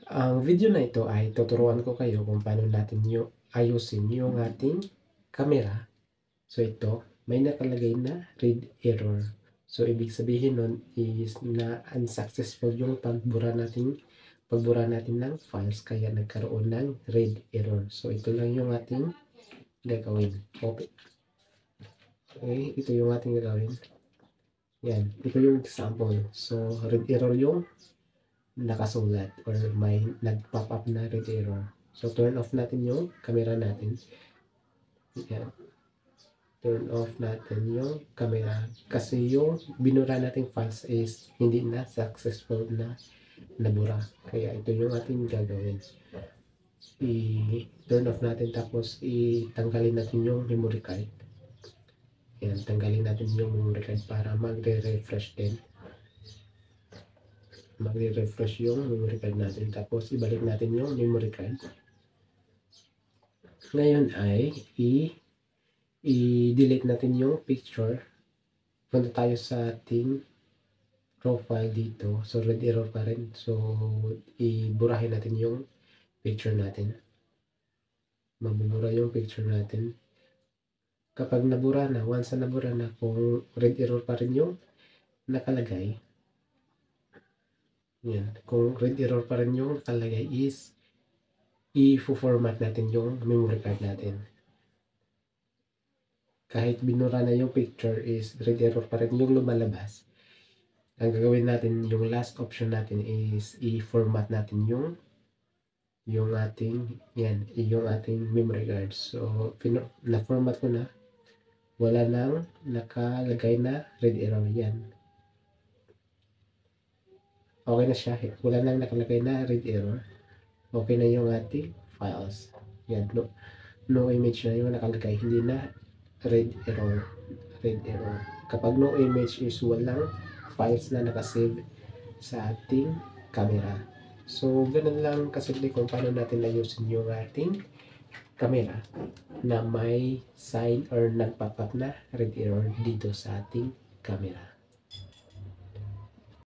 Ang video na ito ay tuturuan ko kayo kung paano natin ayusin yung ating camera. So ito, may nakalagay na read error. So ibig sabihin nun is na unsuccessful yung pagbura natin ng files kaya nagkaroon ng read error. So ito lang yung ating gagawin. Okay, ito yung ating gagawin. Yan, ito yung example. So read error yung nakasulat or may nag-pop up na red error. So, turn off natin yung camera natin. Yan. Turn off natin yung camera. Kasi yung binura nating files is hindi na successful na nabura. Kaya ito yung ating gagawin. I-turn off natin tapos itanggalin natin yung memory card. Yan, tanggalin natin yung memory card para magre-refresh din. Magre-refresh yung memory card natin. Tapos, ibalik natin yung memory card. Ngayon ay, i-delete natin yung picture. Punta tayo sa ating profile dito. So, red error pa rin. So, iburahin natin yung picture natin. Magbubura yung picture natin. Kapag nabura na, once na nabura na, kung red error pa rin yung nakalagay, yan. Kung red error pa rin yung nakalagay is i-format natin yung memory card natin. Kahit binura na yung picture is red error pa rin yung lumalabas. Ang gagawin natin, yung last option natin is i-format natin yung ating memory card. So, na-format ko na. Wala nang nakalagay na red error yan. Okay na siya. Wala nang nakalagay na red error. Okay na yung ating files. Yan. No image na yung nakalagay. Hindi na red error. Kapag no image is walang files na nakasave sa ating camera. So, ganun lang kasimple kung paano natin ayusin yung ating camera na may sign or nagpop-up na red error dito sa ating camera.